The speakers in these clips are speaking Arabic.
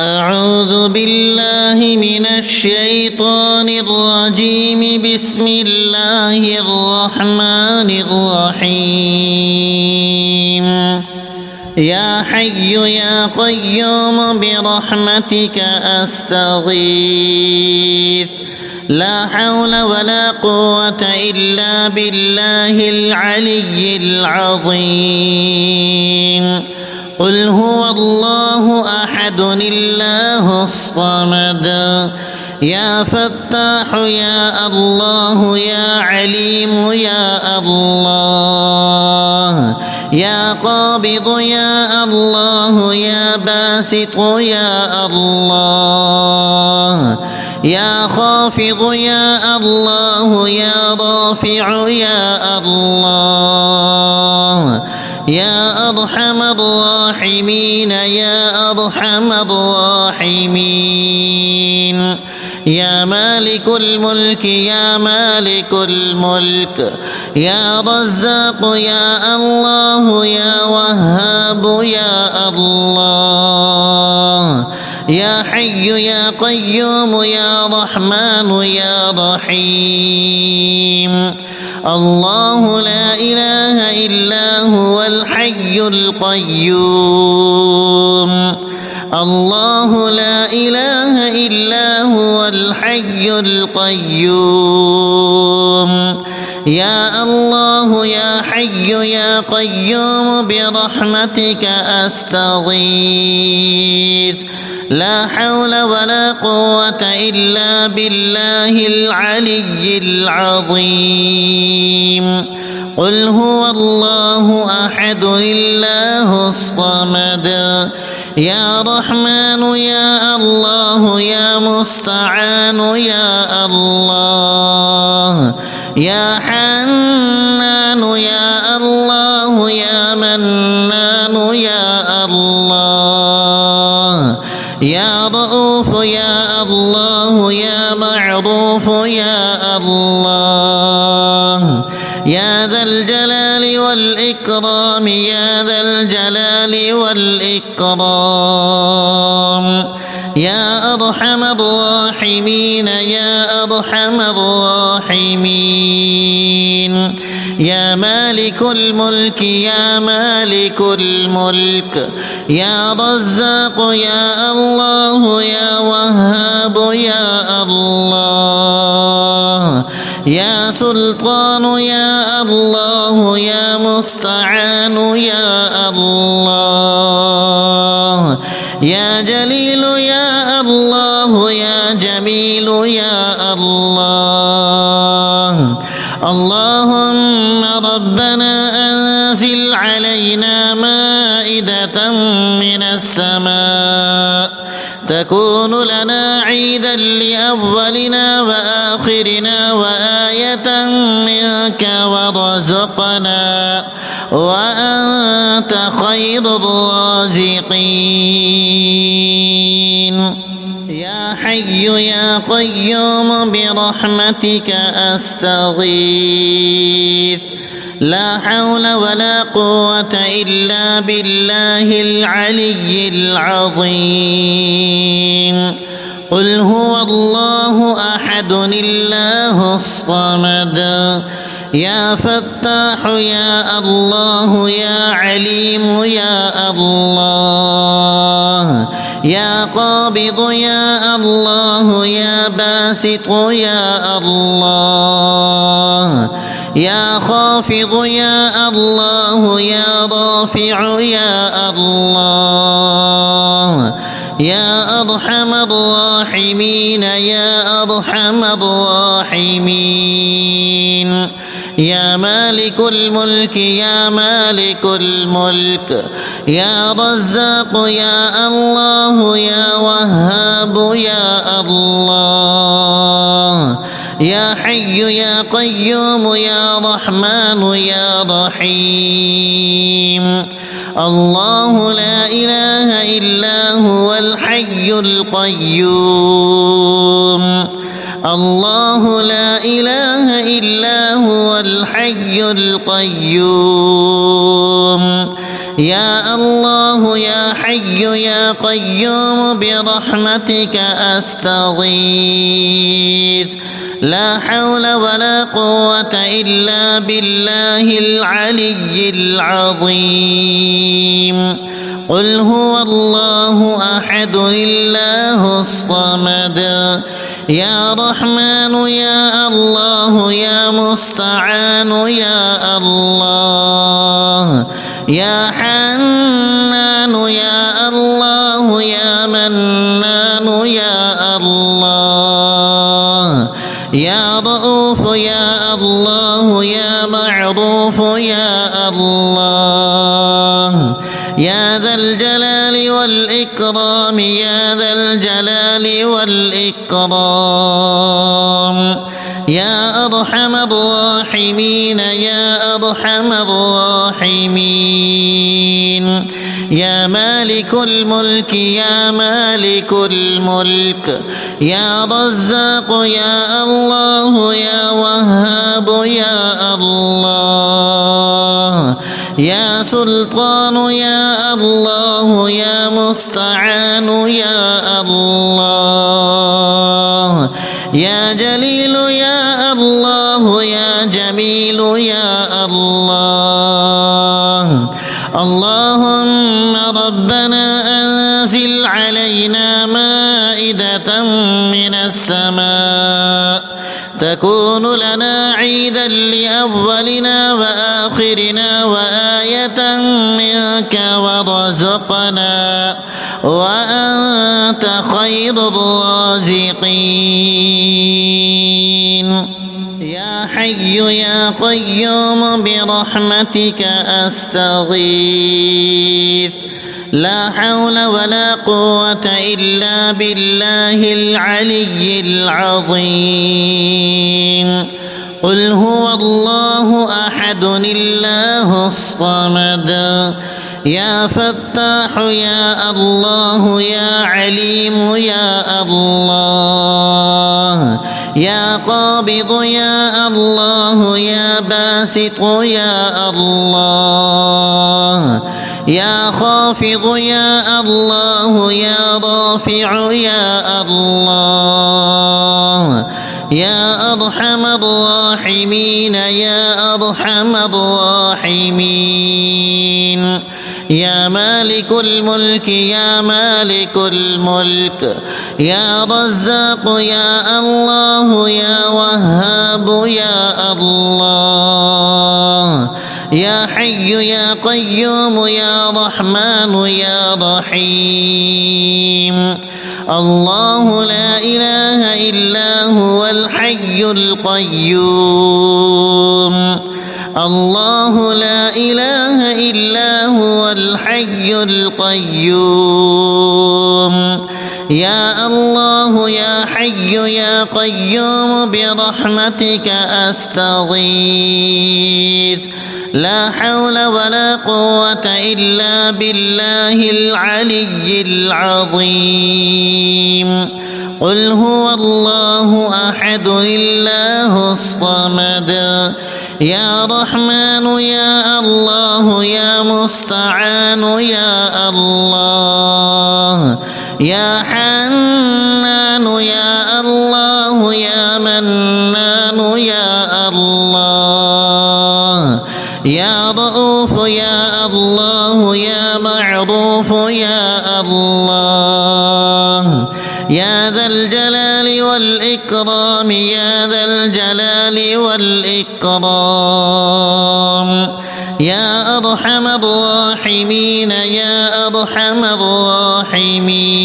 أعوذ بالله من الشيطان الرجيم بسم الله الرحمن الرحيم يا حي يا قيوم برحمتك أستغيث لا حول ولا قوة إلا بالله العلي العظيم قل هو الله أحد الله الصمد يا فتاح يا الله يا عليم يا الله يا قابض يا الله يا باسط يا الله يا خافض يا الله يا رافع يا الله يا أرحم الراحمين يا أرحم الراحمين يا مالك الملك يا مالك الملك يا رزاق يا الله يا وهاب يا الله يا حي يا قيوم يا رحمن يا رحيم الله لا إله إلا هو الحي القيوم الله لا إله إلا هو الحي القيوم يا الله يا حي يا قيوم برحمتك أستغيث لا حول ولا قوة إلا بالله العلي العظيم قل هو الله أحد الله الصمد يا رحمن يا الله يا مستعان يا الله يا حنان يا الله يا منان يا الله يا رؤوف يا الله يا معروف يا الله يا ذا الجلال والإكرام يا ذا الجلال والإكرام يا أرحم الراحمين يا أرحم الراحمين يا مالك الملك يا مالك الملك يا رزاق يا الله يا وهاب يا الله يا سلطان يا الله يا مستعان يا الله يا جليل يا الله يا جميل يا الله اللهم ربنا أنزل علينا مائدة من السماء تكون لنا عيدا لأولنا وآخرنا وآية منك وارزقنا وأنت خير الرازقين يا حي يا قيوم برحمتك أستغيث لا حول ولا قوة إلا بالله العلي العظيم قل هو الله أحد الله الصمد يا فتاح يا الله يا عليم يا الله يا قابض يا الله يا باسط يا الله يا خافض يا الله يا رافع يا الله يا أرحم الراحمين يا أرحم الراحمين يا مالك الملك يا مالك الملك يا رزاق يا الله يا وهاب يا الله يا حي يا قيوم يا رحمن يا رحيم الله لا إله إلا هو الحي القيوم الله لا إله إلا هو الحي القيوم يا الله يا حي يا قيوم برحمتك أستغيث لا حول ولا قوة إلا بالله العلي العظيم قل هو الله أحد الله الصمد يا رحمن يا الله يا مستعان يا الله يا حنان يا الله يا منان يا الله يا رؤوف يا الله يا معروف يا الله يا ذا الجلال والإكرام يا ذا الجلال والإكرام يا أرحم الراحمين يا أرحم الراحمين يا مالك الملك يا مالك الملك يا رزاق يا الله يا وهاب يا الله يا سلطان يا الله يا مستعان يا الله يا جليل يا الله يا جميل يا الله اللهم ربنا أنزل علينا مائدة من السماء تكون لنا عيدا لأولنا وآخرنا وآية منك وارزقنا وأنت خير الرازقين يا حي يا قيوم برحمتك أستغيث لا حول ولا قوة إلا بالله العلي العظيم قل هو الله أحد الله الصمد يا فتاح يا الله يا عليم يا الله يا قابض يا الله يا باسط يا الله يا خافض يا الله يا رافع يا الله يا أرحم الراحمين يا أرحم الراحمين يا مالك الملك يا مالك الملك يا رزاق يا الله يا وهاب يا الله يا حي يا قيوم يا رحمن يا رحيم الله لا إله إلا هو الحي القيوم الله لا إله إلا هو الحي القيوم يا الله يا حي يا قيوم برحمتك أستغيث لا حول ولا قوة إلا بالله العلي العظيم قل هو الله أحد الله الصمد يا رحمن يا الله يا مستعان يا الله يا حنان يا الله يا منان يا الله يا رؤوف يا الله يا معروف يا الله يا ذا الجلال والإكرام يا ذا الجلال والإكرام يا أرحم الراحمين يا أرحم الراحمين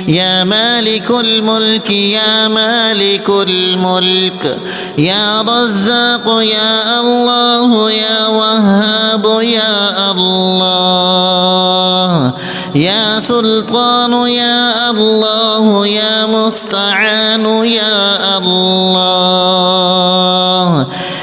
يا مالك الملك يا مالك الملك يا رزاق يا الله يا وهاب يا الله يا سلطان يا الله يا مستعان يا الله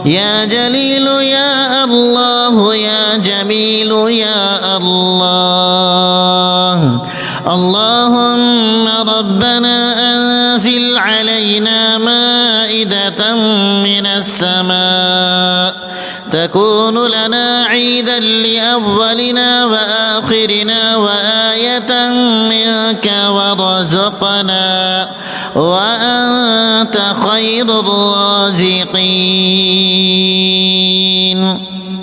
يا جليل يا الله يا جميل يا الله اللهم ربنا أنزل علينا مائدة من السماء تكون لنا عيدا لأولنا وآخرنا وآية منك منك وارزقنا وأنت خير الرازقين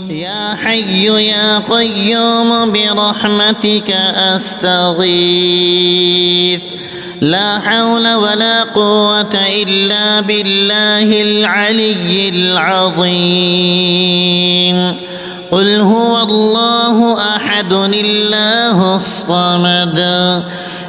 يا حي يا قيوم برحمتك أستغيث لا حول ولا قوة إلا بالله العلي العظيم قل هو الله أحد الله الصمد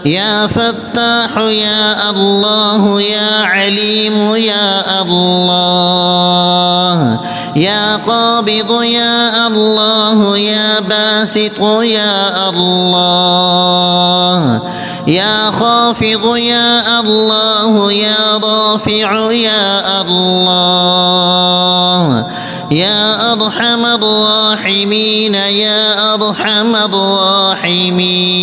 يا فتاح يا الله يا عليم يا الله يا قابض يا الله يا باسط يا الله يا خافض يا الله يا رافع يا الله يا أرحم الراحمين يا أرحم الراحمين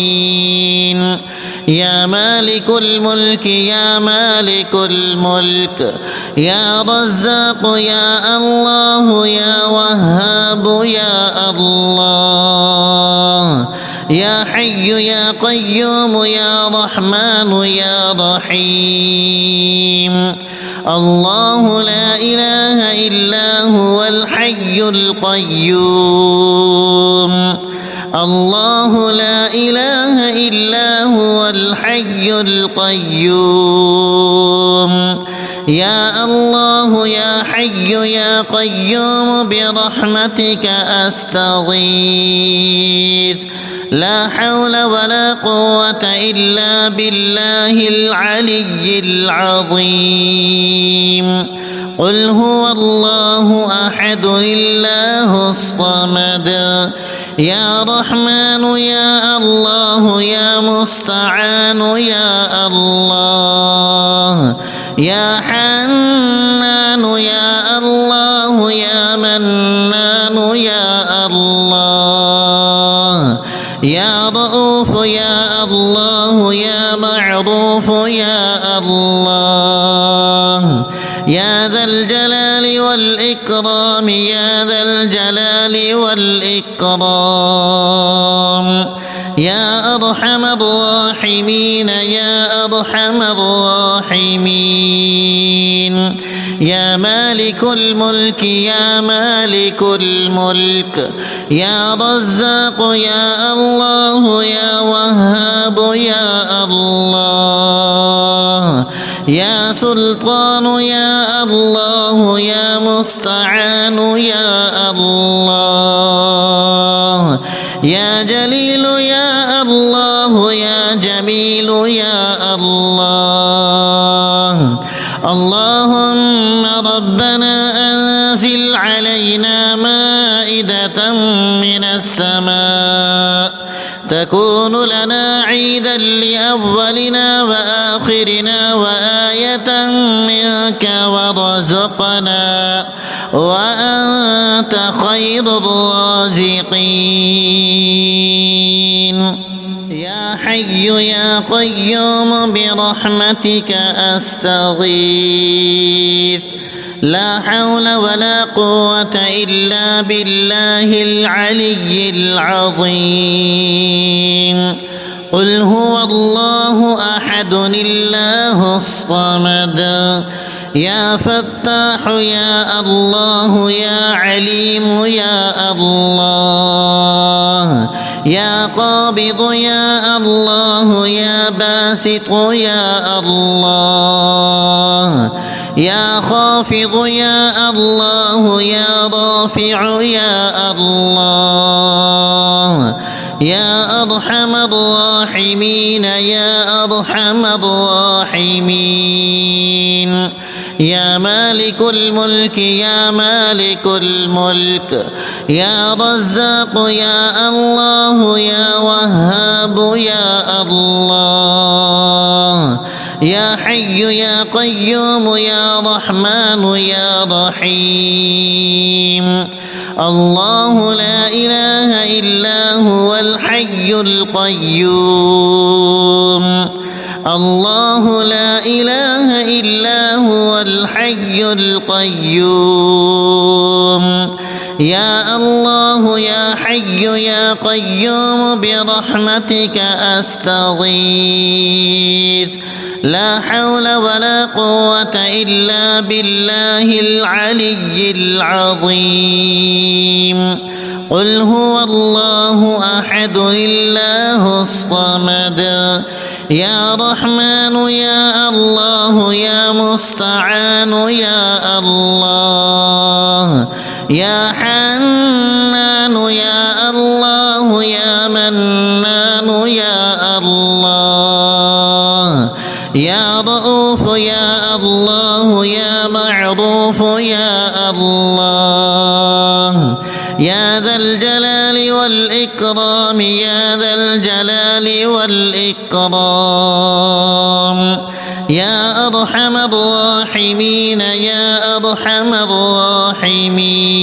يا مالك الملك يا مالك الملك يا رزاق يا الله يا وهاب يا الله يا حي يا قيوم يا رحمن يا رحيم الله لا إله إلا هو الحي القيوم الله لا إله إلا هو الحي القيوم يا الله يا حي يا قيوم برحمتك أستغيث لا حول ولا قوة إلا بالله العلي العظيم قل هو الله أحد الله الصمد يا رحمن يا الله يا مستعان يا الله يا حنان يا الله يا منان يا الله يا رؤوف يا الله يا معروف يا الله يا ذا الجلال والإكرام يا ذا الجلال والإكرام يا أرحم الراحمين يا أرحم الراحمين يا مالك الملك يا مالك الملك يا رزاق يا الله يا وهاب يا الله يا سلطان يا الله يا مستعان يا الله يا جليل يا الله يا جميل يا الله اللهم ربنا أنزل علينا مائدة من السماء تكون لنا عيدا لأولنا وآخرنا وآية منك وارزقنا وأنت خير الرازقين يا حي يا قيوم برحمتك أستغيث لا حول ولا قوة إلا بالله العلي العظيم قل هو الله أحد الله الصمد يا فتاح يا الله يا عليم يا الله يا قابض يا الله يا باسط يا الله يا خافض يا الله يا رافع يا الله يا أرحم الراحمين يا أرحم الراحمين يا مالك الملك يا مالك الملك يا رزاق يا الله يا وهاب يا الله يا حي يا قيوم يا رحمن يا رحيم الله لا إله إلا هو الحي القيوم الله لا إله إلا هو الحي القيوم يا الله يا حي يا قيوم برحمتك أستغيث لا حول ولا قوة إلا بالله العلي العظيم قل هو الله أحد الله الصمد يا رحمن يا الله يا مستعان يا الله يا حنان يا الله يا منان يا الله يا رؤوف يا الله يا معروف يا الله يا ذا الجلال والإكرام يا ذا الجلال والإكرام يا أرحم الراحمين يا أرحم الراحمين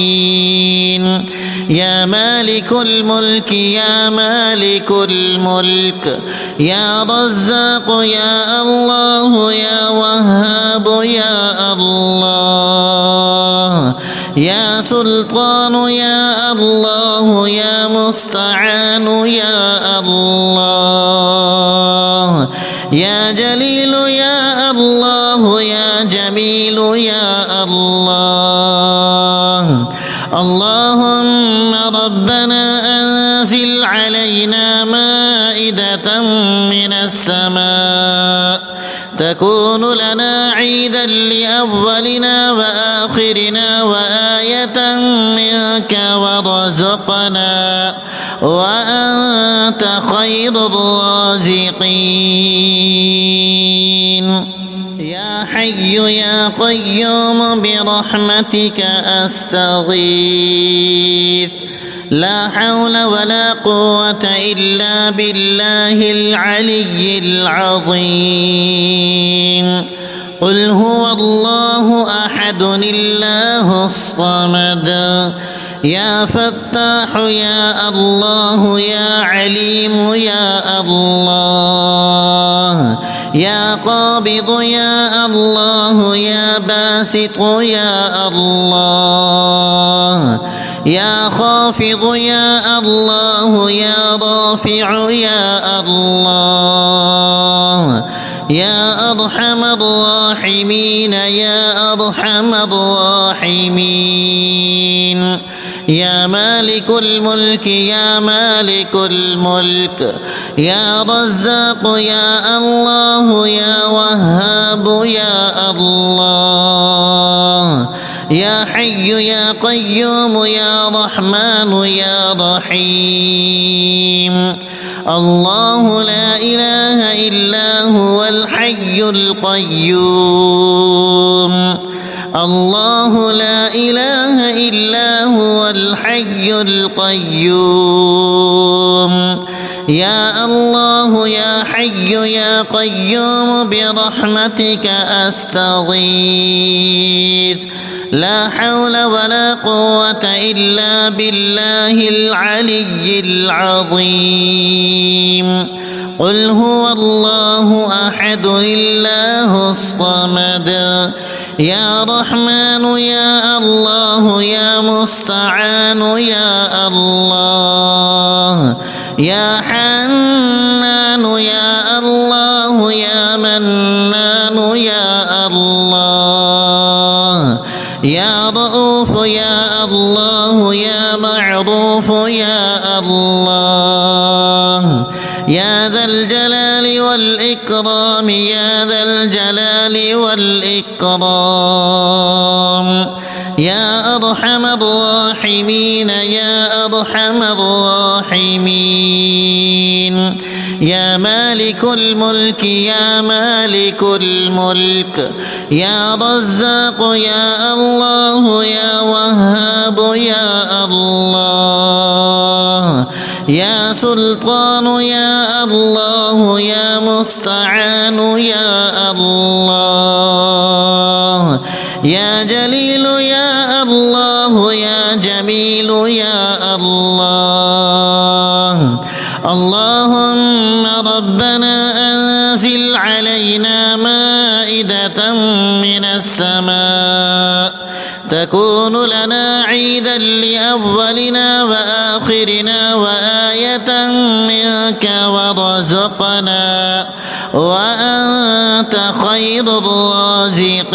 يا مالك الملك يا مالك الملك يا رزاق يا الله يا وهاب يا الله يا سلطان يا الله يا مستعان يا الله يا جليل يا الله يا جميل يا الله اللهم ربنا أنزل علينا مائدة من السماء تكون لنا عيدا لأولنا وآخرنا وآية منك وارزقنا وأنت خير الرازقين يا حي يا قيوم برحمتك أستغيث لا حول ولا قوة إلا بالله العلي العظيم قل هو الله أحد الله الصمد يا فتاح يا الله يا عليم يا الله يا قابض يا الله يا باسط يا الله يا خافض يا الله يا رافع يا الله يا أرحم الراحمين يا أرحم الراحمين يا مالك الملك يا مالك الملك يا رزاق يا الله يا وهاب يا الله يا حي يا قيوم يا رحمن يا رحيم الله لا إله إلا هو الحي القيوم الله لا إله إلا هو الحي القيوم يا الله يا حي يا قيوم برحمتك أستغيث لا حول ولا قوة إلا بالله العلي العظيم قل هو الله أحد الله الصمد يا رحمن يا الله يا مستعان يا الله يا حنان يا الله يا منان يا الله يا رؤوف يا الله يا معروف يا الله يا ذا الجلال والإكرام يا ذا الجلال والإكرام يا أرحم الراحمين يا أرحم الراحمين يا مالك الملك يا مالك الملك يا رزاق يا الله يا وهاب يا الله يا سلطان يا الله يا مستعان يا الله يا جليل يا الله يا جميل يا الله اللهم ربنا أنزل علينا مائدة من السماء تكون لنا عيدا لأولنا وآخرنا وآية سألناك ورزقنا وأنت خير الرازقين